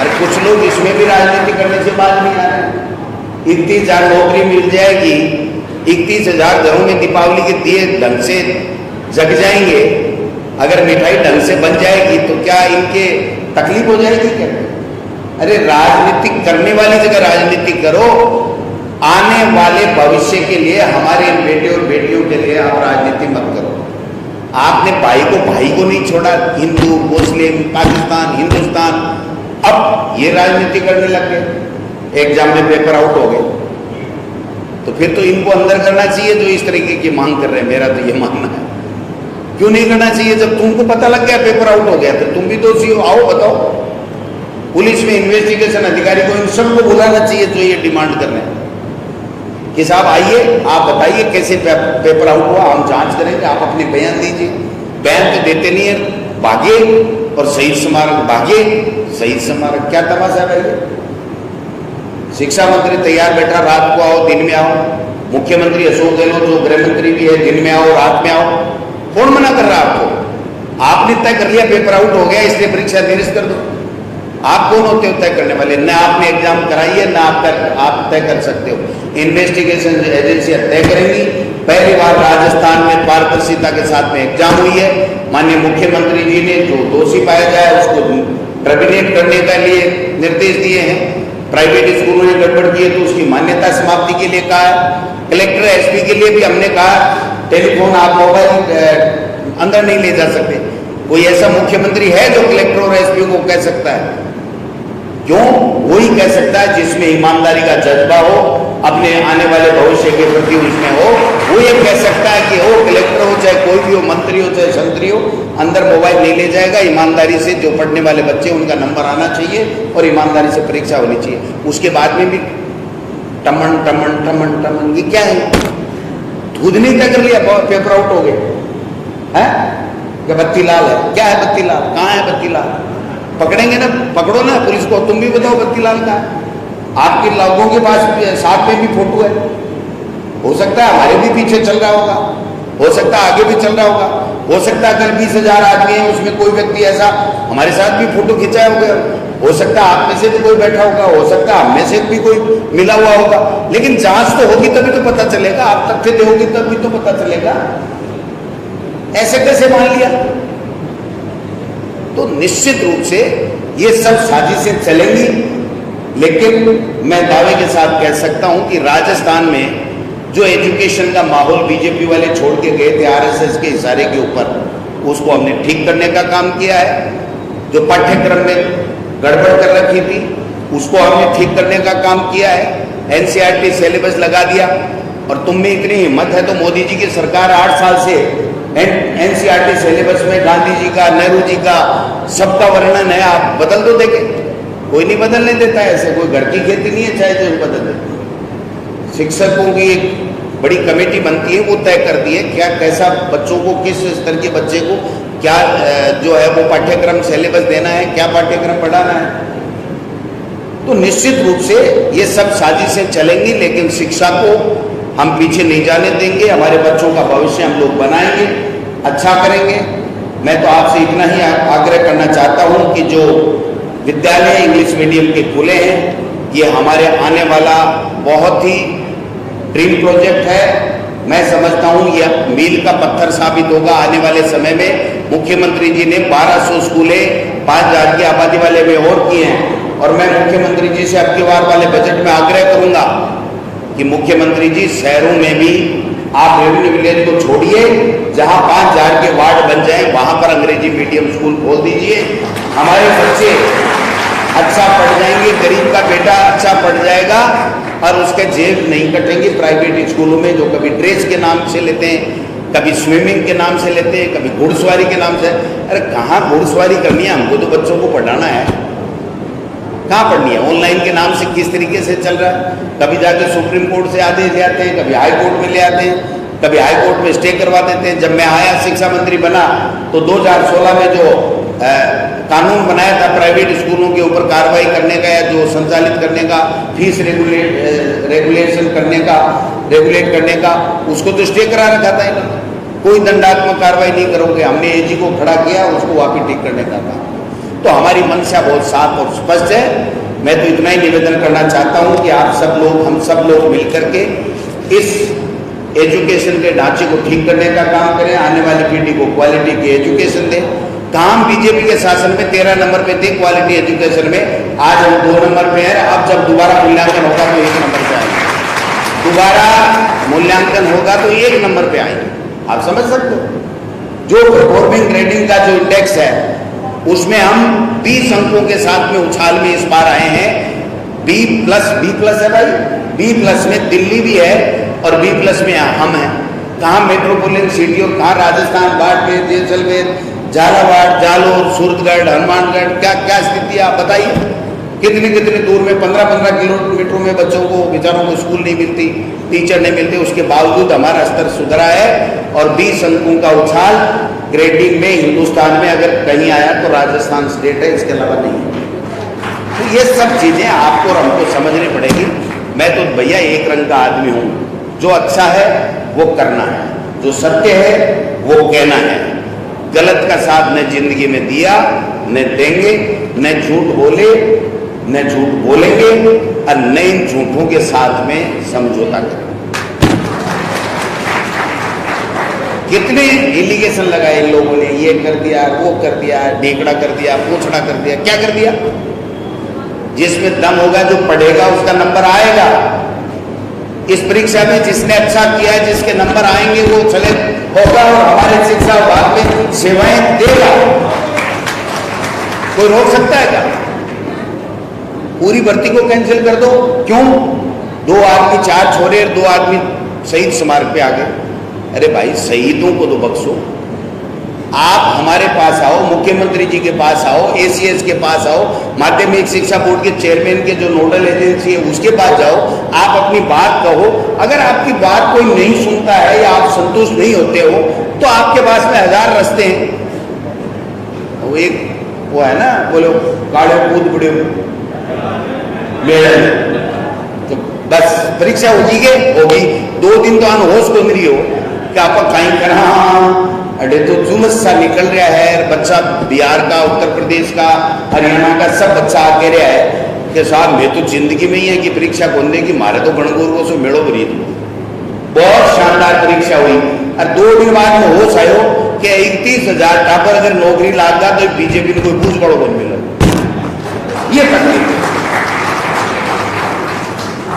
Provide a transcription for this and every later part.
अरे कुछ लोग इसमें भी राजनीति करने से बात नहीं आ रहे हैं। 31,000 नौकरी मिल जाएगी, 31,000 घरों में दीपावली के दिए ढंग से जग जाएंगे, अगर मिठाई ढंग से बन जाएगी तो क्या इनके तकलीफ हो जाएगी क्या? अरे राजनीति करने वाली जगह राजनीति करो, आने वाले भविष्य के लिए, हमारे बेटे और बेटियों के लिए आप राजनीति मत करो। आपने भाई को नहीं छोड़ा, हिंदू मुस्लिम पाकिस्तान हिंदुस्तान, अब ये राजनीति करने लग गए। एग्जाम में पेपर आउट हो गए तो फिर तो इनको अंदर करना चाहिए जो इस तरीके की मांग कर रहे हैं। मेरा तो ये मानना है, क्यों नहीं करना चाहिए? जब तुमको पता लग गया पेपर आउट हो गया तो तुम भी दोषी हो। आओ बताओ, पुलिस में इन्वेस्टिगेशन अधिकारी को इन सबको बुलाना चाहिए जो ये डिमांड कर रहे हैं कि साहब आइए, आप बताइए कैसे पेपर आउट हुआ, हम जांच करेंगे, आप अपने बयान दीजिए। बयान तो देते नहीं है, भागे और शहीद स्मारक भागे। शहीद स्मारक क्या तमाशा है ये? शिक्षा मंत्री तैयार बैठा, रात को आओ दिन में आओ। मुख्यमंत्री अशोक गहलोत जो गृह मंत्री भी है, दिन में आओ रात में आओ। कौन मना कर रहा है आपको? आपने तय कर लिया पेपर आउट हो गया इसलिए परीक्षा निरस्त कर दो। आप कौन होते हो तय करने वाले? न आपने एग्जाम कराई है, न आप तय कर सकते हो। इन्वेस्टिगेशन एजेंसियां तय करेंगी। पहली बार राजस्थान में पारदर्शिता के साथ में एग्जाम हुई है। माननीय मुख्यमंत्री जी ने जो दोषी पाया जाए उसको टर्मिनेट करने के लिए निर्देश दिए हैं। प्राइवेट स्कूलों ने गड़बड़ की है तो उसकी मान्यता समाप्ति के लिए कहा है। कलेक्टर एसपी के लिए भी हमने कहा टेलीफोन आप मोबाइल अंदर नहीं ले जा सकते। कोई ऐसा मुख्यमंत्री है जो कलेक्टर और एसपी को कह सकता है? क्यों? वही कह सकता है जिसमें ईमानदारी का जज्बा हो, अपने आने वाले भविष्य के प्रति उसमें हो। वो ये कह सकता है कि वो कलेक्टर हो चाहे कोई भी हो, मंत्री हो चाहे संतरी हो, अंदर मोबाइल नहीं ले जाएगा। ईमानदारी से जो पढ़ने वाले बच्चे उनका नंबर आना चाहिए और ईमानदारी से परीक्षा होनी चाहिए। उसके बाद में भी टमन टमन टमन टमन, ये क्या है? खुद नहीं तय कर लिया, पेपर आउट हो गए हैं कि बत्ती लाल है। क्या है बत्ती लाल? कहाँ है बत्ती लाल? पकड़ेंगे ना, पकड़ो ना पुलिस को, तुम भी बताओ बत्ती लाल का। आपके लोगों के पास साथ में भी फोटो है, हो सकता है हमारे भी पीछे चल रहा होगा, हो सकता है आगे भी चल रहा होगा, हो सकता है कल 20,000 आदमी है उसमें कोई व्यक्ति ऐसा हमारे साथ भी फोटो खिंचाया होगा, हो सकता है आप में से भी कोई बैठा होगा, हो सकता है हम में से भी कोई मिला हुआ होगा। लेकिन जांच तो होगी तभी तो पता चलेगा, आप तथ्य दोगे तभी तो पता चलेगा। ऐसे कैसे मान लिया? तो निश्चित रूप से ये सब साजिशें चलेंगी। लेकिन मैं दावे के साथ कह सकता हूं कि राजस्थान में जो एजुकेशन का माहौल बीजेपी वाले छोड़ के गए थे आरएसएस के इशारे के ऊपर, उसको हमने ठीक करने का काम किया है। जो पाठ्यक्रम में गड़बड़ कर रखी थी उसको हमने ठीक करने का काम किया है। एनसीईआरटी सिलेबस लगा दिया। और तुम में इतनी हिम्मत है तो मोदी जी की सरकार 8 साल से एनसीईआरटी सिलेबस में गांधी जी का, नेहरू जी का सबका वर्णन है, आप बदल दो। देखे कोई नहीं बदलने देता है, ऐसे कोई घर की खेती नहीं है चाहे जो बदल देते। शिक्षकों की एक बड़ी कमेटी बनती है, वो तय करती है क्या कैसा बच्चों को, किस स्तर के बच्चे को क्या जो है वो पाठ्यक्रम सिलेबस देना है, क्या पाठ्यक्रम पढ़ाना है। तो निश्चित रूप से ये सब साजिशें चलेंगी, लेकिन शिक्षा को हम पीछे नहीं जाने देंगे। हमारे बच्चों का भविष्य हम लोग बनाएंगे, अच्छा करेंगे। मैं तो आपसे इतना ही आग्रह करना चाहता हूं कि जो विद्यालय इंग्लिश मीडियम के खुले हैं, ये हमारे आने वाला बहुत ही ड्रीम प्रोजेक्ट है। मैं समझता हूं ये मील का पत्थर साबित होगा आने वाले समय में। मुख्यमंत्री जी ने 1200 स्कूलें 5,000 की आबादी वाले में और किए हैं। और मैं मुख्यमंत्री जी से अब की बार वाले बजट में आग्रह करूंगा कि मुख्यमंत्री जी शहरों में भी आप रेवेन्यू विलेज को छोड़िए, जहां 5,000 के वार्ड बन जाए वहां पर अंग्रेजी मीडियम स्कूल खोल दीजिए। हमारे बच्चे अच्छा पढ़ जाएंगे, गरीब का बेटा अच्छा पढ़ जाएगा और उसके जेब नहीं कटेंगे प्राइवेट स्कूलों में, जो कभी ड्रेस के नाम से लेते हैं, कभी स्विमिंग के नाम से लेते हैं, कभी घुड़सवारी के नाम से। अरे कहाँ घुड़सवारी करनी है? हमको तो बच्चों को पढ़ाना है, कहाँ पढ़नी है? ऑनलाइन के नाम से किस तरीके से चल रहा है। कभी जाके सुप्रीम कोर्ट से आदेश ले आते हैं, कभी हाई कोर्ट में ले आते हैं, कभी हाई कोर्ट में स्टे करवा देते हैं। जब मैं आया शिक्षा मंत्री बना तो 2016 में जो कानून बनाया था प्राइवेट स्कूलों के ऊपर कार्रवाई करने का या जो संचालित करने का, फीस रेगुलेट करने का, उसको तो स्टे करा रखा था इन्होंने। कोई दंडात्मक कार्रवाई नहीं करोगे। हमने एजी को खड़ा किया, उसको वापिस ठीक करने का था। तो हमारी मंशा बहुत साफ और स्पष्ट है। मैं तो इतना ही निवेदन करना चाहता हूं कि आप सब लोग, हम सब लोग मिलकर के इस एजुकेशन के ढांचे को ठीक करने का काम करें, आने वाली पीढ़ी को क्वालिटी की एजुकेशन दें। काम बीजेपी के शासन में 13 नंबर पे थे क्वालिटी एजुकेशन में, आज हम 2 नंबर पे हैं। अब जब दोबारा मूल्यांकन होगा तो 1 नंबर पे आएंगे, दोबारा मूल्यांकन होगा तो 1 नंबर पे आएंगे। आप समझ सकते हो, जो परफॉर्मिंग ग्रेडिंग का जो इंडेक्स है उसमें हम 20 अंकों के साथ में उछाल में इस बार आए हैं। बी प्लस है भाई, बी प्लस में दिल्ली भी है और बी प्लस में हम हैं। कहाँ मेट्रोपोलिटन सिटी और कहाँ राजस्थान, बाड़मेर, जैसलमेर, झालावाड़, जालोर, सूरतगढ़, हनुमानगढ़, क्या क्या स्थिति है आप बताइए। कितने कितने दूर में 15-15 किलोमीटरों में बच्चों को, बेचारों को स्कूल नहीं मिलती, टीचर नहीं मिलते, उसके बावजूद हमारा स्तर सुधरा है। और 20 अंकों का उछाल ग्रेडिंग में हिंदुस्तान में अगर कहीं आया तो राजस्थान स्टेट है, इसके अलावा नहीं है। तो ये सब चीजें आपको और हमको समझनी पड़ेगी। मैं तो भैया एक रंग का आदमी हूं, जो अच्छा है वो करना है, जो सत्य है वो कहना है। गलत का साथ न जिंदगी में दिया, न देंगे, न झूठ बोले, न झूठ बोलेंगे और न इन झूठों के साथ में समझौता करेंगे। कितने एलिगेशन लगाए इन लोगों ने, ये कर दिया, वो कर दिया, ढेकड़ा कर दिया, पोछड़ा कर दिया, क्या कर दिया। जिसमें दम होगा, जो पढ़ेगा उसका नंबर आएगा। इस परीक्षा में जिसने अच्छा किया है, जिसके नंबर आएंगे वो चले होगा और हमारे शिक्षा विभाग में सेवाएं देगा। कोई रोक सकता है क्या? पूरी भर्ती को कैंसिल कर दो, क्यों? 2 आदमी 4 छोरे, 2 आदमी शहीद स्मारक पे आ गए। अरे भाई, शहीदों को तो बख्शो। आप हमारे पास आओ, मुख्यमंत्री जी के पास आओ, एसीएस के पास आओ, माध्यमिक शिक्षा बोर्ड के चेयरमैन के जो नोडल एजेंसी है उसके पास जाओ, आप अपनी बात कहो। अगर आपकी बात कोई नहीं सुनता है या आप संतुष्ट नहीं होते हो तो आपके पास में 1000 रास्ते हैं। वो एक वो है ना, बोलो गाड़े कूद बुढ़े मेरे, तो बस परीक्षा होगी 2 दिन तो अनहोश बन रही हो कि आप कहीं करा अरे तो जुलूस सा निकल रहा है। बच्चा बिहार का, उत्तर प्रदेश का, हरियाणा का सब बच्चा आके रहा है कि साहब मैं तो जिंदगी में ही है कि परीक्षा खोलने की, मारे तो गणगौर से मेड़ो बरी। बहुत शानदार परीक्षा हुई और 2 दिन बाद में होश आयो कि 31,000 टापर अगर नौकरी लाग गया तो बीजेपी ने कोई पूछ पड़ो बन मिला। ये तकलीफ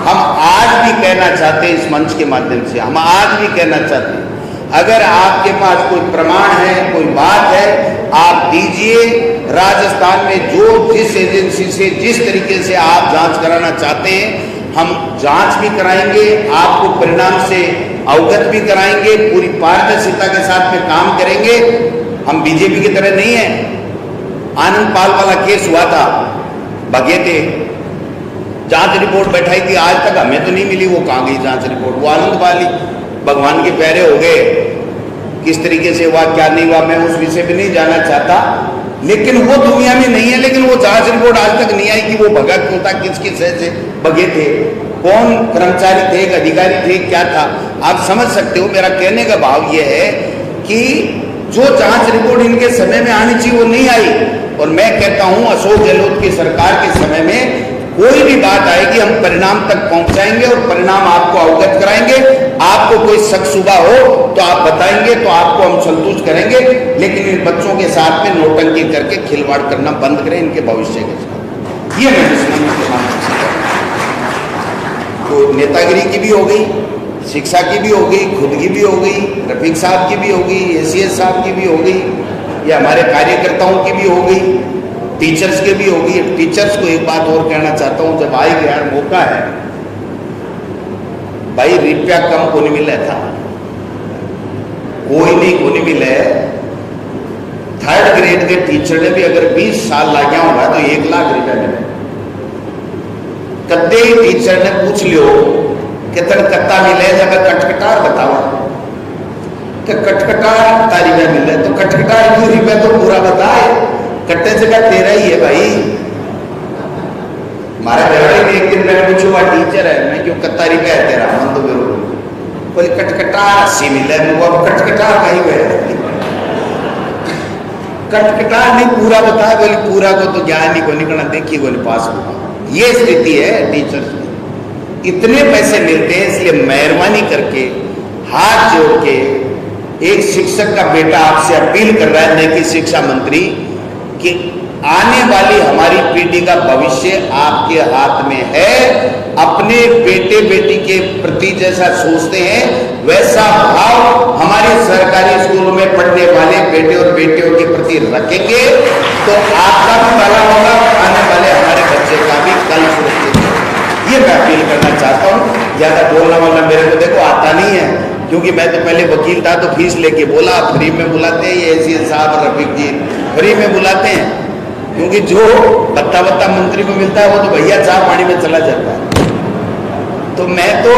हम आज भी कहना चाहते हैं, इस मंच के माध्यम से हम आज भी कहना चाहते हैं, अगर आपके पास कोई प्रमाण है, कोई बात है, आप दीजिए। राजस्थान में जो जिस एजेंसी से जिस तरीके से आप जांच कराना चाहते हैं हम जांच भी कराएंगे, आपको परिणाम से अवगत भी कराएंगे, पूरी पारदर्शिता के साथ में काम करेंगे। हम बीजेपी की तरह नहीं है। आनंद पाल वाला केस हुआ था, भगे थे, जांच रिपोर्ट बैठाई थी, आज तक हमें तो नहीं मिली। वो कहाँ गई जांच रिपोर्ट? वो आनंद पाल ही भगवान के प्यारे हो गए। किस तरीके से हुआ, क्या नहीं हुआ, मैं उस विषय में नहीं जाना चाहता, लेकिन वो दुनिया में नहीं है। लेकिन वो जांच रिपोर्ट आज तक नहीं आई कि वो भगा क्यों था, किसकी वजह से भगे थे, कौन कर्मचारी थे, अधिकारी थे, क्या था। आप समझ सकते हो। मेरा कहने का भाव ये है कि जो जांच रिपोर्ट इनके समय में आनी चाहिए वो नहीं आई। और मैं कहता हूं अशोक गहलोत की सरकार के समय में कोई भी बात आएगी हम परिणाम तक पहुंचाएंगे और परिणाम आपको अवगत कराएंगे। आपको कोई शक शुबा हो तो आप बताएंगे तो आपको हम संतुष्ट करेंगे। लेकिन इन बच्चों के साथ में नौटंकी करके खिलवाड़ करना बंद करें इनके भविष्य के साथ। ये मैं तो नेतागिरी की भी हो गई, शिक्षा की भी हो गई, खुद की भी हो गई, रफीक साहब की भी हो गई, एसीएस साहब की भी हो गई, या हमारे कार्यकर्ताओं की भी हो गई, टीचर्स के भी हो गई। टीचर्स को एक बात और कहना चाहता हूं, जब आएगा यार मौका है भाई, रुपया कम को नहीं मिला था, कोई नहीं को नहीं मिला है। 3rd ग्रेड के टीचर ने भी अगर 20 साल लग गया होगा तो 1 लाख रुपया मिले। कद्दे टीचर ने पूछ लियो कि तन कत्ता मिले, जब कटकटार बताओ कि कटकटार तारी में मिले, तो कटकटार क्यों रुपया तो पूरा बताए, कट्टे से का 13 ही है भाई। हमारे बेवड़े में एक दिन मैंने पूछो वह टीचर है, मैं क्यों कत्ता रुपया है तेरा, मन तो मेरे बोले कटकटार 80 मिले, वो अब कटकटार कहीं हुए। कटकटा नहीं पूरा बताया, बोले पूरा को तो ज्ञान नहीं को निकलना, देखिए को नहीं पास होगा। ये स्थिति है टीचर्स की। इतने पैसे मिलते हैं, इसलिए मेहरबानी करके हाथ जोड़ के एक शिक्षक का बेटा आपसे अपील कर रहा है, न कि शिक्षा मंत्री, कि आने वाली हमारी पीढ़ी का भविष्य आपके हाथ में है। अपने बेटे बेटी के प्रति जैसा सोचते हैं वैसा भाव हमारे सरकारी स्कूलों में पढ़ने वाले बेटे और बेटियों के प्रति रखेंगे तो आपका भी भला होगा, आने वाले हमारे बच्चे का भी कल सुरक्षित होगा। ये मैं अपील करना चाहता हूँ। ज्यादा बोलना वाला मेरे को देखो आता नहीं है, क्योंकि मैं तो पहले वकील था तो फीस लेके बोला, फ्री में बुलाते हैं ये ऐसी साहब रफीक जी, फ्री में बुलाते हैं, क्योंकि जो बत्ता बत्ता मंत्री को मिलता है वो तो भैया चाह पानी में चला जाता है। तो मैं तो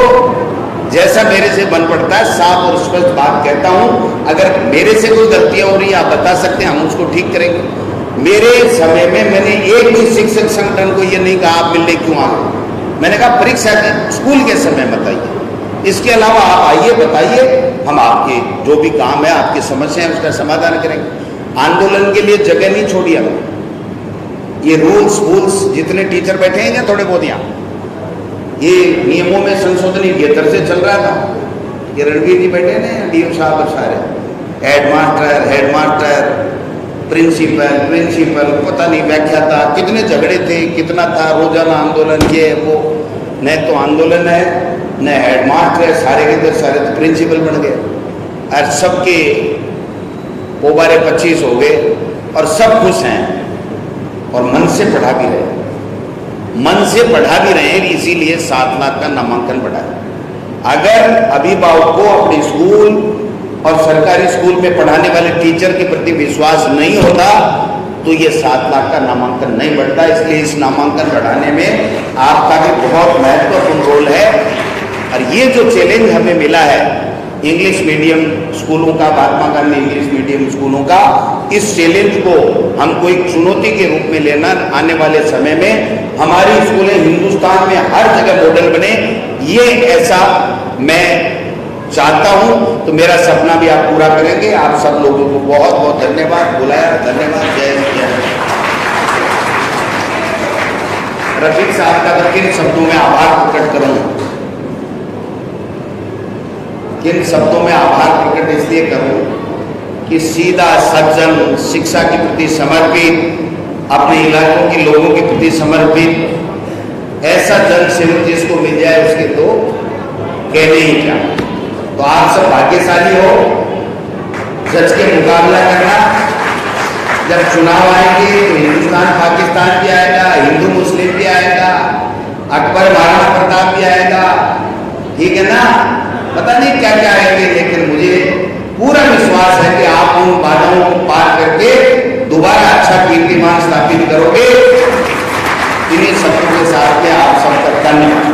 जैसा मेरे से बन पड़ता है साफ और स्पष्ट बात कहता हूं। अगर मेरे से कोई गलतियां हो रही है आप बता सकते हैं, हम उसको ठीक करेंगे। मेरे समय में मैंने एक भी शिक्षक संगठन को ये नहीं कहा आप मिलने क्यों आ गए, मैंने कहा परीक्षा के स्कूल के समय बताइए, इसके अलावा आप आइए बताइए, हम आपके जो भी काम है आपकी समस्या है उसका समाधान करेंगे। आंदोलन के लिए जगह नहीं छोड़ी हमने। ये रूल्स वूल्स जितने टीचर बैठे हैं थोड़े बहुत यहाँ, ये नियमों में संशोधन बेहतर से चल रहा था। ये रणवीर जी बैठे हैं डीओ साहब और सारे हेडमास्टर प्रिंसिपल पता नहीं व्याख्याता, कितने झगड़े थे, कितना था रोजाना आंदोलन, ये वो। न तो आंदोलन है न हेडमास्टर है, सारे के सारे तो प्रिंसिपल बन गए और सबके पोबारे 25 हो गए और सब खुश हैं और मन से पढ़ा भी रहे हैं, इसीलिए 7 लाख का नामांकन बढ़ा है। अगर अभिभावक को अपने स्कूल और सरकारी स्कूल में पढ़ाने वाले टीचर के प्रति विश्वास नहीं होता तो ये 7 लाख का नामांकन नहीं बढ़ता। इसलिए इस नामांकन बढ़ाने में आपका भी बहुत महत्वपूर्ण रोल है। और ये जो चैलेंज हमें मिला है इंग्लिश मीडियम स्कूलों का, महात्मा गांधी इंग्लिश मीडियम स्कूलों का, इस चैलेंज को हमको एक चुनौती के रूप में लेना, आने वाले समय में हमारी स्कूलें हिंदुस्तान में हर जगह मॉडल बने, ये ऐसा मैं चाहता हूं। तो मेरा सपना भी आप पूरा करेंगे। आप सब लोगों को बहुत बहुत धन्यवाद, बुलाया धन्यवाद। जय हिंद। रफीक साहब का तो किन शब्दों में आभार प्रकट करूं, किन शब्दों में आभार प्रकट इसलिए करूं कि सीधा सज्जन, शिक्षा के प्रति समर्पित, अपने इलाकों के लोगों के प्रति समर्पित ऐसा जन सेवक जिसको मिल जाए उसके तो कहने ही क्या। तो आप सब भाग्यशाली हो। जज के मुकाबला करना, जब चुनाव आएंगे तो हिंदुस्तान पाकिस्तान भी आएगा, हिंदू मुस्लिम भी आएगा, अकबर महाराणा प्रताप भी आएगा, ठीक है ना, पता नहीं क्या क्या आएंगे, लेकिन मुझे पूरा विश्वास है कि आप उन बाधाओं को पार करके दोबारा अच्छा कीर्तिमान स्थापित करोगे। इन्हीं शब्दों के साथ में आप सबका धन्यवाद।